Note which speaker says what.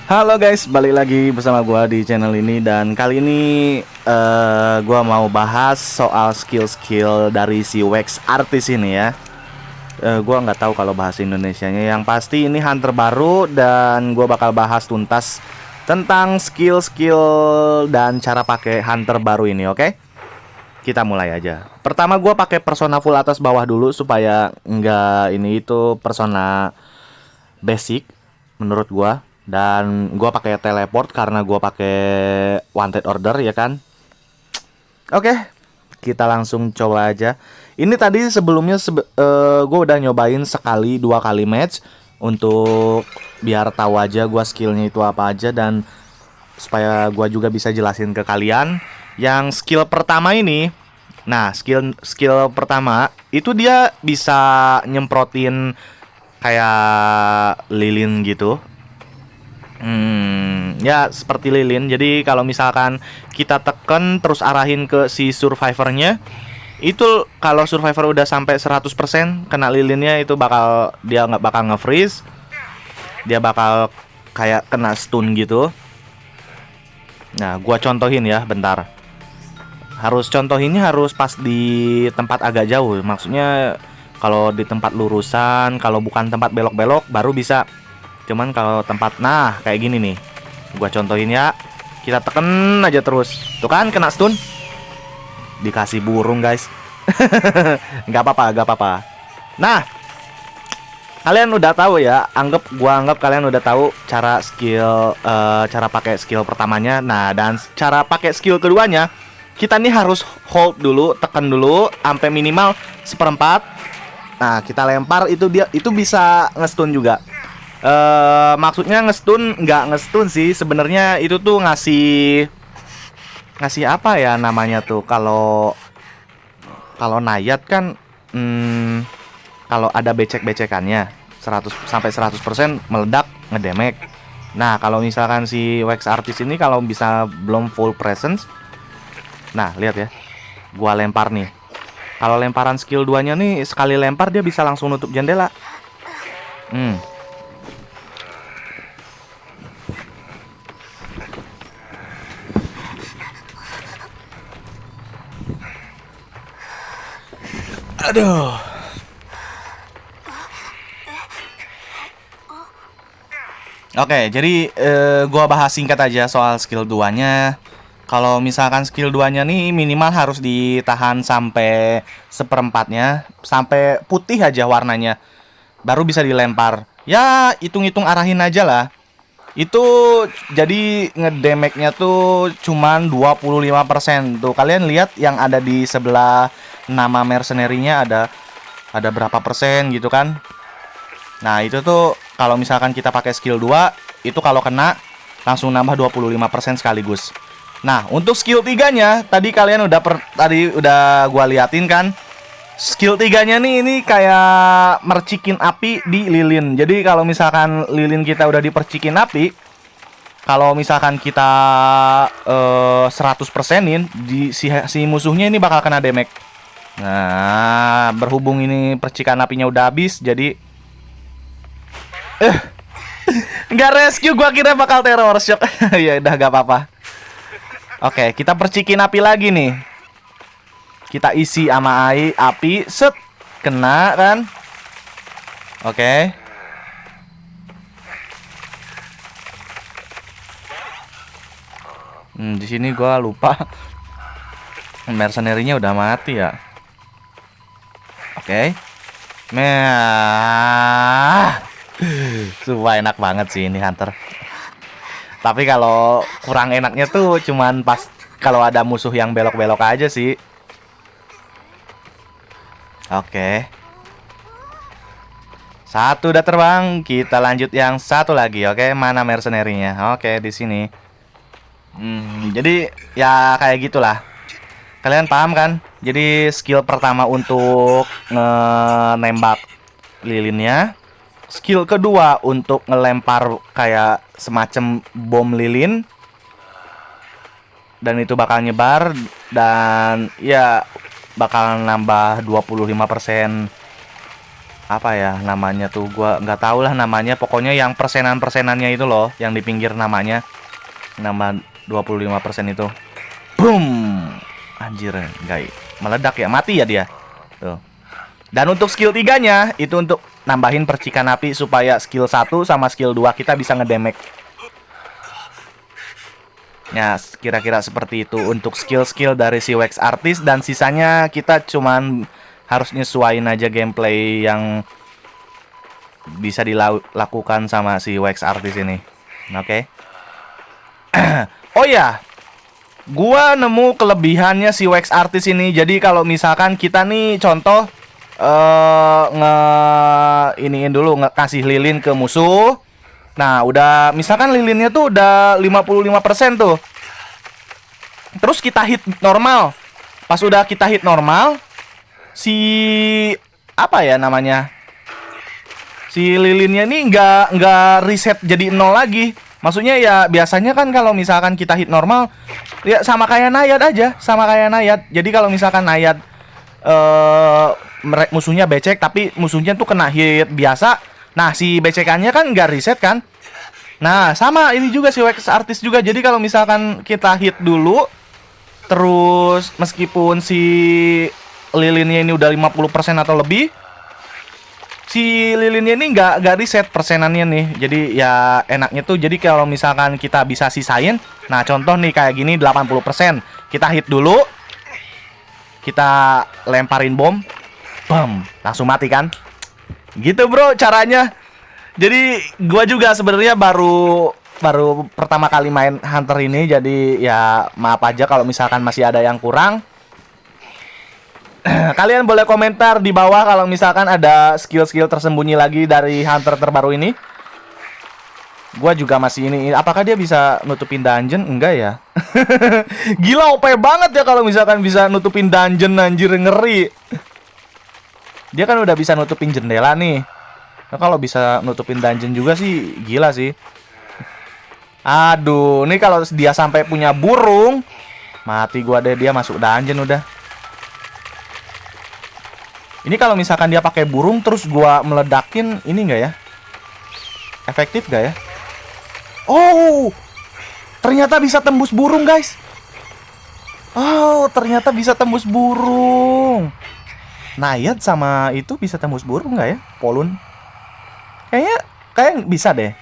Speaker 1: Halo guys, balik lagi bersama gua di channel ini dan kali ini gua mau bahas soal skill-skill dari si Wax Artist ini ya. Gua nggak tahu kalau bahasa Indonesianya. Yang pasti ini hunter baru dan gua bakal bahas tuntas tentang skill-skill dan cara pakai hunter baru ini, oke? Kita mulai aja. Pertama gua pakai persona full atas bawah dulu supaya nggak ini itu persona basic menurut gua. Dan gua pakai teleport karena gua pakai wanted order ya kan. Oke, kita langsung coba aja. Ini tadi sebelumnya gua udah nyobain sekali 2 kali match untuk biar tahu aja gua skillnya itu apa aja dan supaya gua juga bisa jelasin ke kalian. Yang skill pertama ini, nah skill pertama itu dia bisa nyemprotin kayak lilin gitu. Ya seperti lilin. Jadi kalau misalkan kita tekan terus arahin ke si survivornya, itu kalau survivor udah sampai 100% kena lilinnya itu dia nggak bakal nge-freeze. Dia bakal kayak kena stun gitu. Nah, gua contohin ya bentar. Contohinnya harus pas di tempat agak jauh. Maksudnya kalau di tempat lurusan, kalau bukan tempat belok-belok baru bisa. Cuman kalau tempat, nah kayak gini nih, gua contohin ya. Kita tekan aja terus. Tuh kan kena stun. Dikasih burung guys. Nggak apa-apa, nggak apa-apa. Nah, kalian udah tahu ya. Gua anggap kalian udah tahu cara pakai skill pertamanya. Nah, dan cara pakai skill keduanya, kita nih harus hold dulu, tekan dulu sampai minimal 1/4. Nah, kita lempar itu bisa ngestun juga. Maksudnya nggak ngestun sih sebenarnya, itu tuh ngasih apa ya namanya tuh, kalau nayat kan, kalau ada becek-becekannya 100 sampai 100% meledak ngedemek. Nah, kalau misalkan si Wax Artist ini kalau bisa belum full presence. Nah, lihat ya. Gua lempar nih. Kalau lemparan skill 2-nya nih, sekali lempar dia bisa langsung nutup jendela. Aduh. Oke, jadi gua bahas singkat aja soal skill 2-nya. Kalau misalkan skill 2-nya nih minimal harus ditahan sampai 1/4-nya, sampai putih aja warnanya. Baru bisa dilempar. Ya, hitung-hitung arahin aja lah. Itu jadi ngedamage-nya tuh cuman 25%. Tuh, kalian lihat yang ada di sebelah nama mercenary-nya ada berapa persen gitu kan. Nah, itu tuh kalau misalkan kita pakai skill 2, itu kalau kena langsung nambah 25% sekaligus. Nah, untuk skill 3-nya tadi kalian udah gua liatin kan. Skill 3-nya nih ini kayak mercikin api di lilin. Jadi kalau misalkan lilin kita udah dipercikin api, kalau misalkan kita 100%-in si musuhnya ini bakal kena damage. Nah, berhubung ini percikan apinya udah habis, jadi nggak rescue, gua kira bakal terror shock. Ya udah, gak apa-apa. Oke, kita percikin api lagi nih. Kita isi sama api, set, kena kan? Oke. Di sini gua lupa. Mercenary-nya udah mati ya. Oke. Nah, sumpah enak banget sih ini hunter. Tapi kalau kurang enaknya tuh cuman pas kalau ada musuh yang belok-belok aja sih. Oke. Satu udah terbang, kita lanjut yang satu lagi. Oke, mana mercenary-nya? Oke, di sini. Jadi ya kayak gitulah. Kalian paham kan? Jadi skill pertama untuk nembak lilinnya. Skill kedua untuk ngelempar kayak semacam bom lilin. Dan itu bakal nyebar dan ya bakal nambah 25% apa ya namanya tuh, gua nggak tahu lah namanya, pokoknya yang persenannya itu loh, yang di pinggir namanya, nama 25% itu. Boom, anjir, nggak meledak ya, mati ya dia tuh. Dan untuk skill 3-nya itu untuk nambahin percikan api supaya skill 1 sama skill 2 kita bisa ngedamage. Ya, kira-kira seperti itu untuk skill-skill dari si Wax Artist, dan sisanya kita cuman harus nyesuaiin aja gameplay yang bisa dilakukan sama si Wax Artist ini. Oke. Oh ya, gua nemu kelebihannya si Wax Artist ini. Jadi kalau misalkan kita nih contoh iniin dulu, ngasih lilin ke musuh. Nah, udah misalkan lilinnya tuh udah 55% tuh. Terus kita hit normal. Pas udah kita hit normal, si apa ya namanya? Si lilinnya ini nggak reset jadi 0 lagi. Maksudnya ya biasanya kan kalau misalkan kita hit normal ya sama kayak Nayat aja, sama kayak Nayat. Jadi kalau misalkan Nayat musuhnya becek tapi musuhnya tuh kena hit biasa, nah si becekannya kan nggak reset kan. Nah sama ini juga si Wax Artist juga. Jadi kalau misalkan kita hit dulu, terus meskipun si lilinnya ini udah 50% atau lebih, si lilinnya ini nggak reset persenannya nih. Jadi ya enaknya tuh, jadi kalau misalkan kita bisa sisain, nah contoh nih kayak gini 80%, kita hit dulu, kita lemparin bom, bam, langsung mati kan. Gitu bro caranya. Jadi gua juga sebenarnya baru pertama kali main Hunter ini, jadi ya maaf aja kalau misalkan masih ada yang kurang. Kalian boleh komentar di bawah kalau misalkan ada skill-skill tersembunyi lagi dari Hunter terbaru ini. Gua juga masih ini, apakah dia bisa nutupin dungeon? Enggak ya. Gila OP banget ya kalau misalkan bisa nutupin dungeon, anjir, ngeri. Dia kan udah bisa nutupin jendela nih. Nah, kalau bisa nutupin dungeon juga sih gila sih. Aduh, ini kalau dia sampai punya burung, mati gua deh, dia masuk dungeon udah. Ini kalau misalkan dia pakai burung terus gua meledakin, ini enggak ya? Efektif gak ya? Oh, ternyata bisa tembus burung, guys. Oh, ternyata bisa tembus burung. Nayat sama itu bisa tembus burung nggak ya? Polun. Kayaknya bisa deh.